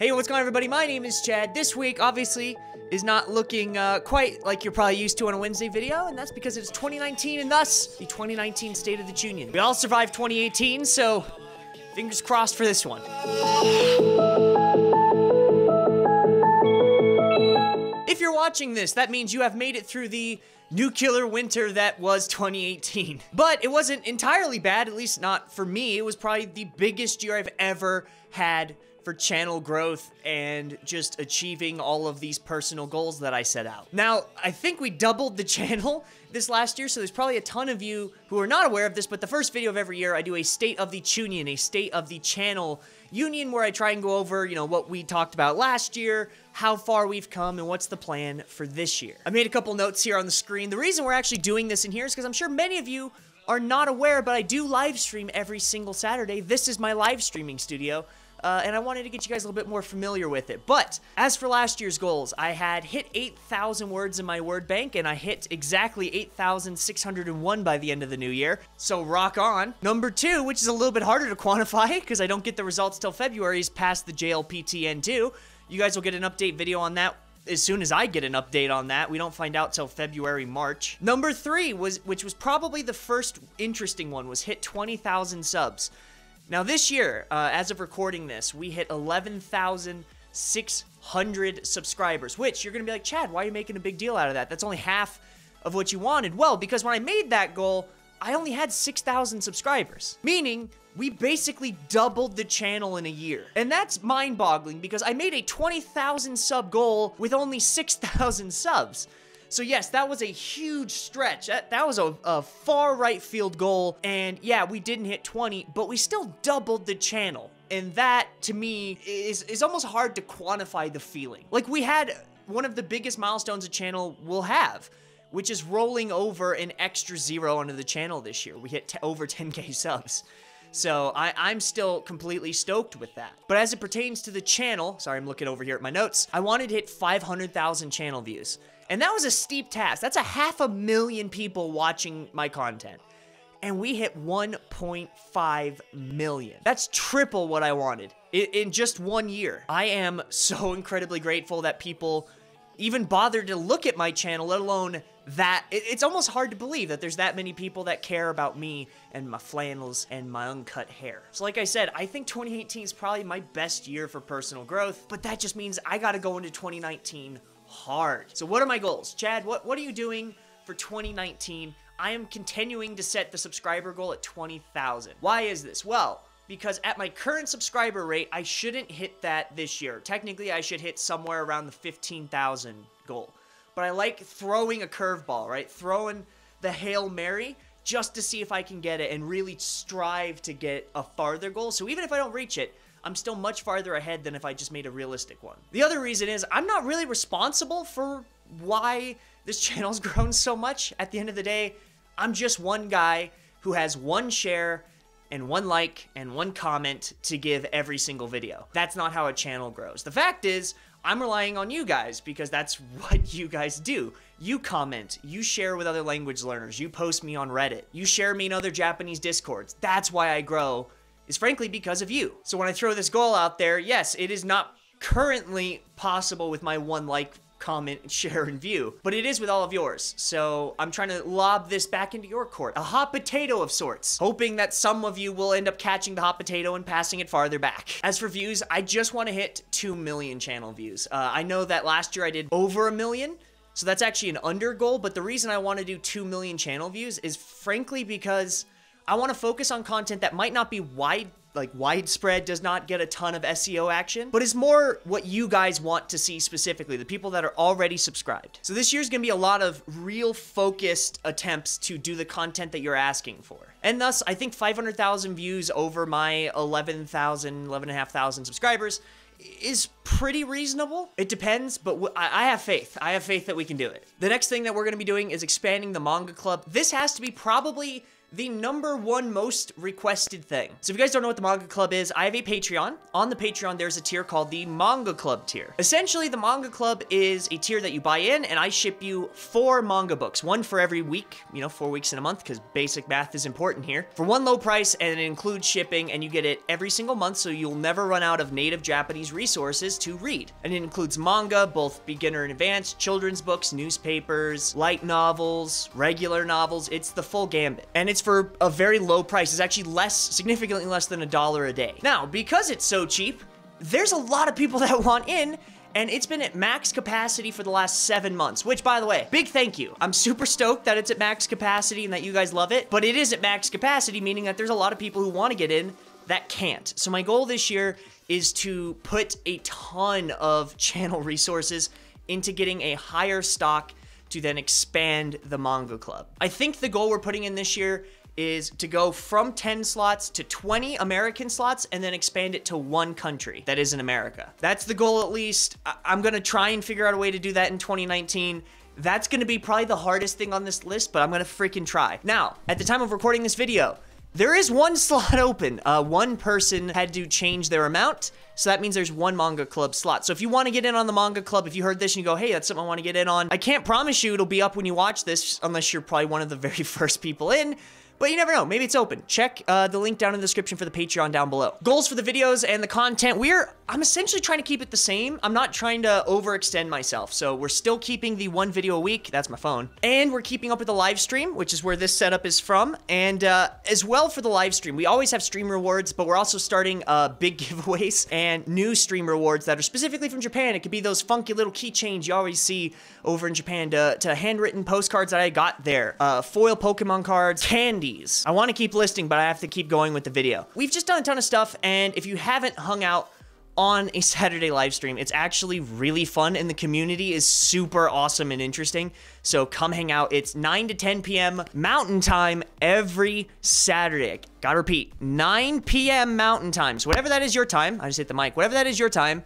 Hey, what's going on, everybody? My name is Chad. This week, obviously, is not looking quite like you're probably used to on a Wednesday video, and that's because it's 2019 and thus the 2019 State of the Chuunion. We all survived 2018, so fingers crossed for this one. If you're watching this, that means you have made it through the nuclear winter that was 2018. But it wasn't entirely bad, at least not for me. It was probably the biggest year I've ever had for channel growth and just achieving all of these personal goals that I set out. Now, I think we doubled the channel this last year, so there's probably a ton of you who are not aware of this, but the first video of every year, I do a State of the Chuunion, a State of the Channel Union, where I try and go over, you know, what we talked about last year, how far we've come, and what's the plan for this year. I made a couple notes here on the screen. The reason we're actually doing this in here is because I'm sure many of you are not aware, but I do live stream every single Saturday. This is my live streaming studio. And I wanted to get you guys a little bit more familiar with it. But as for last year's goals, I had hit 8,000 words in my word bank, and I hit exactly 8,601 by the end of the new year. So rock on. Number 2, which is a little bit harder to quantify because I don't get the results till February, is past the JLPTN2. You guys will get an update video on that as soon as I get an update on that. We don't find out till February, March. Number 3 which was probably the first interesting one, was hit 20,000 subs. Now this year, as of recording this, we hit 11,600 subscribers, which you're going to be like, Chad, why are you making a big deal out of that? That's only half of what you wanted. Well, because when I made that goal, I only had 6,000 subscribers, meaning we basically doubled the channel in a year. And that's mind-boggling because I made a 20,000 sub goal with only 6,000 subs. So yes, that was a huge stretch. That was a far right field goal. And yeah, we didn't hit 20, but we still doubled the channel. And that, to me, is almost hard to quantify the feeling. Like, we had one of the biggest milestones a channel will have, which is rolling over an extra 0 onto the channel this year. We hit over 10K subs. So I'm still completely stoked with that. But as it pertains to the channel, sorry, I'm looking over here at my notes, I wanted to hit 500,000 channel views. And that was a steep task. That's 500,000 people watching my content. And we hit 1.5 million. That's triple what I wanted in just 1 year. I am so incredibly grateful that people even bothered to look at my channel, let alone that. It's almost hard to believe that there's that many people that care about me and my flannels and my uncut hair. So like I said, I think 2018 is probably my best year for personal growth, but that just means I gotta go into 2019 hard. So what are my goals? Chad, what are you doing for 2019? I am continuing to set the subscriber goal at 20,000. Why is this? Well, because at my current subscriber rate, I shouldn't hit that this year. Technically, I should hit somewhere around the 15,000 goal. But I like throwing a curveball, right? Throwing the Hail Mary just to see if I can get it and really strive to get a farther goal. So even if I don't reach it, I'm still much farther ahead than if I just made a realistic one. The other reason is I'm not really responsible for why this channel's grown so much. At the end of the day, I'm just one guy who has one share and one like and one comment to give every single video. That's not how a channel grows. The fact is, I'm relying on you guys because that's what you guys do. You comment, you share with other language learners, you post me on Reddit, you share me in other Japanese Discords. That's why I grow, is frankly because of you. So when I throw this goal out there, yes, it is not currently possible with my one like, comment, share, and view, but it is with all of yours. So I'm trying to lob this back into your court, a hot potato of sorts, hoping that some of you will end up catching the hot potato and passing it farther back. As for views, I just want to hit 2 million channel views. I know that last year I did over 1 million, so that's actually an under goal, but the reason I want to do 2 million channel views is frankly because I want to focus on content that might not be widespread, does not get a ton of SEO action, but is more what you guys want to see specifically, the people that are already subscribed. So this year's gonna be a lot of real focused attempts to do the content that you're asking for. And thus, I think 500,000 views over my 11,500 subscribers is pretty reasonable. It depends, but I have faith. I have faith that we can do it. The next thing that we're gonna be doing is expanding the manga club. This has to be probably the #1 most requested thing. So if you guys don't know what the Manga Club is, I have a Patreon. On the Patreon, there's a tier called the Manga Club tier. Essentially, the Manga Club is a tier that you buy in, and I ship you 4 manga books, one for every week, you know, 4 weeks in a month, because basic math is important here, for one low price, and it includes shipping, and you get it every single month, so you'll never run out of native Japanese resources to read. And it includes manga, both beginner and advanced, children's books, newspapers, light novels, regular novels. It's the full gambit. And it's for a very low price. It's actually less, significantly less than $1 a day. Now, because it's so cheap, there's a lot of people that want in, and it's been at max capacity for the last 7 months, which, by the way, big thank you. I'm super stoked that it's at max capacity and that you guys love it, but it is at max capacity, meaning that there's a lot of people who want to get in that can't. So my goal this year is to put a ton of channel resources into getting a higher stock to then expand the Manga Club. I think the goal we're putting in this year is to go from 10 slots to 20 American slots and then expand it to 1 country that isn't America. That's the goal, at least. I'm gonna try and figure out a way to do that in 2019. That's gonna be probably the hardest thing on this list, but I'm gonna freaking try. Now, at the time of recording this video, there is 1 slot open. One person had to change their amount, so that means there's 1 Manga Club slot. So if you want to get in on the Manga Club, if you heard this and you go, hey, that's something I want to get in on, I can't promise you it'll be up when you watch this, unless you're probably one of the very first people in. But you never know, maybe it's open. Check the link down in the description for the Patreon down below. Goals for the videos and the content, I'm essentially trying to keep it the same. I'm not trying to overextend myself. So we're still keeping the 1 video a week, that's my phone. And we're keeping up with the live stream, which is where this setup is from. And as well for the live stream, we always have stream rewards, but we're also starting big giveaways and new stream rewards that are specifically from Japan. It could be those funky little keychains you always see over in Japan, to handwritten postcards that I got there, foil Pokemon cards, candies. I want to keep listing, but I have to keep going with the video. We've just done a ton of stuff, and if you haven't hung out on a Saturday live stream, it's actually really fun, and the community is super awesome and interesting. So come hang out. It's 9 to 10 p.m. Mountain Time every Saturday. Gotta repeat, 9 p.m. Mountain Time. So whatever that is your time, I just hit the mic, whatever that is your time,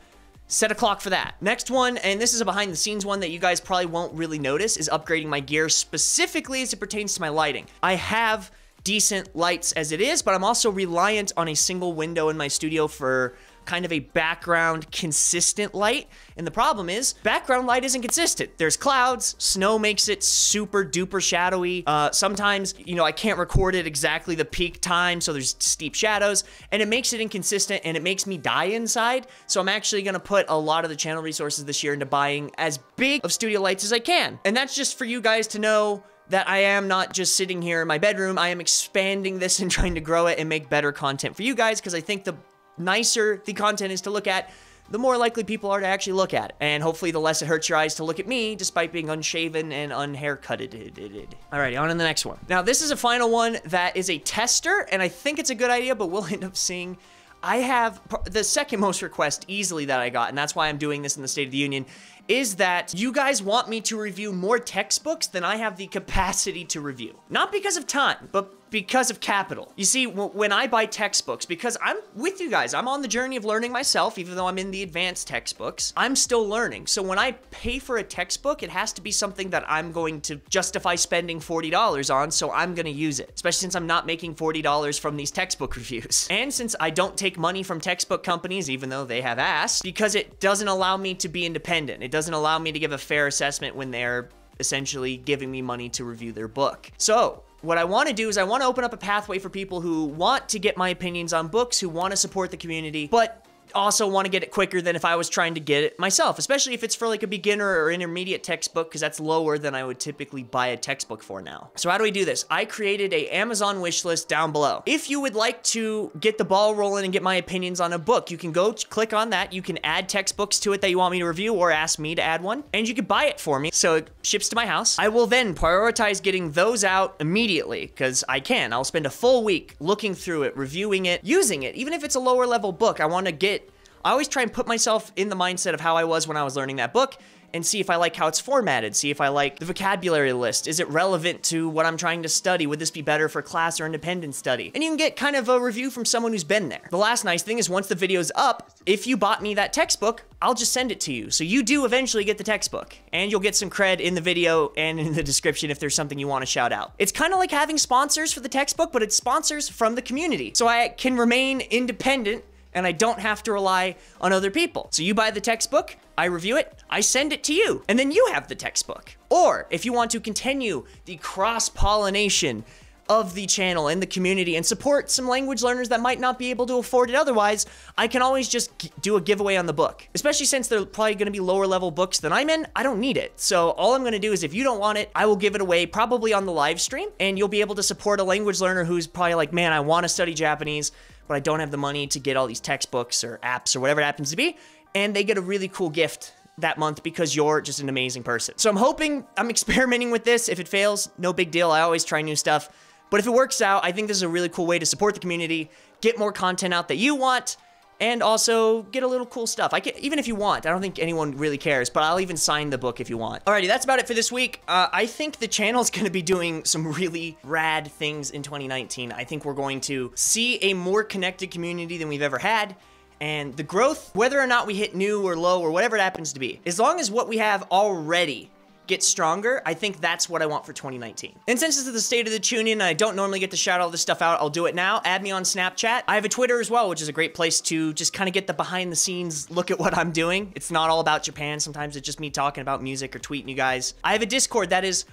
set a clock for that. Next one, and this is a behind the scenes one that you guys probably won't really notice, is upgrading my gear, specifically as it pertains to my lighting. I have decent lights as it is, but I'm also reliant on a single window in my studio for kind of a background consistent light. And the problem is, background light isn't consistent. There's clouds, snow makes it super duper shadowy. Sometimes, you know, I can't record it exactly the peak time, so there's steep shadows, and it makes it inconsistent, and it makes me die inside. So I'm actually gonna put a lot of the channel resources this year into buying as big of studio lights as I can. And that's just for you guys to know that I am not just sitting here in my bedroom. I am expanding this and trying to grow it and make better content for you guys, because I think the nicer the content is to look at, the more likely people are to actually look at it. And hopefully the less it hurts your eyes to look at me, despite being unshaven and unhaircutted. Alrighty, on to the next one. Now, this is a final one that is a tester, and I think it's a good idea, but we'll end up seeing. I have the second most request easily that I got, and that's why I'm doing this in the State of the Union, is that you guys want me to review more textbooks than I have the capacity to review. Not because of time, but because of capital. You see, when I buy textbooks, because I'm with you guys, I'm on the journey of learning myself, even though I'm in the advanced textbooks, I'm still learning. So when I pay for a textbook, it has to be something that I'm going to justify spending $40 on, so I'm gonna use it, especially since I'm not making $40 from these textbook reviews. And since I don't take money from textbook companies, even though they have asked, because it doesn't allow me to be independent. It doesn't allow me to give a fair assessment when they're essentially giving me money to review their book. So what I want to do is I want to open up a pathway for people who want to get my opinions on books, who want to support the community, but also want to get it quicker than if I was trying to get it myself, especially if it's for like a beginner or intermediate textbook, because that's lower than I would typically buy a textbook for now. So how do we do this? I created a Amazon wish list down below. If you would like to get the ball rolling and get my opinions on a book, you can go click on that. You can add textbooks to it that you want me to review, or ask me to add one, and you can buy it for me. So it ships to my house. I will then prioritize getting those out immediately, because I can. I'll spend a full week looking through it, reviewing it, using it. Even if it's a lower level book, I want to get I always try and put myself in the mindset of how I was when I was learning that book and see if I like how it's formatted, see if I like the vocabulary list. Is it relevant to what I'm trying to study? Would this be better for class or independent study? And you can get kind of a review from someone who's been there. The last nice thing is once the video's up, if you bought me that textbook, I'll just send it to you. So you do eventually get the textbook, and you'll get some cred in the video and in the description if there's something you want to shout out. It's kind of like having sponsors for the textbook, but it's sponsors from the community. So I can remain independent and I don't have to rely on other people. So you buy the textbook, I review it, I send it to you, and then you have the textbook. Or if you want to continue the cross-pollination of the channel and the community and support some language learners that might not be able to afford it otherwise, I can always just do a giveaway on the book. Especially since they're probably gonna be lower level books than I'm in, I don't need it. So all I'm gonna do is if you don't want it, I will give it away probably on the live stream, and you'll be able to support a language learner who's probably like, man, I wanna study Japanese, but I don't have the money to get all these textbooks or apps or whatever it happens to be, and they get a really cool gift that month because you're just an amazing person. So I'm experimenting with this. If it fails, no big deal. I always try new stuff. But if it works out, I think this is a really cool way to support the community, get more content out that you want, and also get a little cool stuff. Even if you want, I don't think anyone really cares, but I'll even sign the book if you want. Alrighty, that's about it for this week. I think the channel's gonna be doing some really rad things in 2019. I think we're going to see a more connected community than we've ever had. And the growth, whether or not we hit new or low or whatever it happens to be, as long as what we have already gets stronger, I think that's what I want for 2019. And since this is the state of the Chuunion and I don't normally get to shout all this stuff out, I'll do it now. Add me on Snapchat. I have a Twitter as well, which is a great place to just kind of get the behind the scenes look at what I'm doing. It's not all about Japan. Sometimes it's just me talking about music or tweeting you guys. I have a Discord that is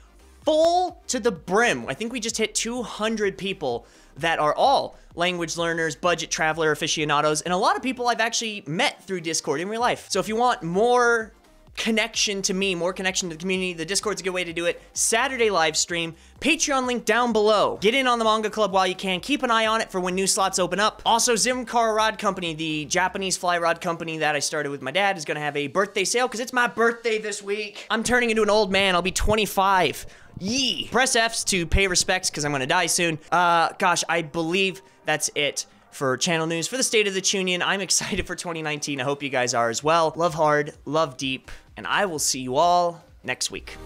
full to the brim. I think we just hit 200 people that are all language learners, budget traveler aficionados, and a lot of people I've actually met through Discord in real life. So if you want more connection to me, more connection to the community, the Discord's a good way to do it. Saturday live stream, Patreon link down below. Get in on the Manga Club while you can. Keep an eye on it for when new slots open up. Also, Zimmerman Rod Company, the Japanese fly rod company that I started with my dad, is gonna have a birthday sale because it's my birthday this week. I'm turning into an old man. I'll be 25. Yee! Press Fs to pay respects because I'm gonna die soon. Gosh, I believe that's it for channel news, for the state of the Chuunion. I'm excited for 2019. I hope you guys are as well. Love hard, love deep, and I will see you all next week.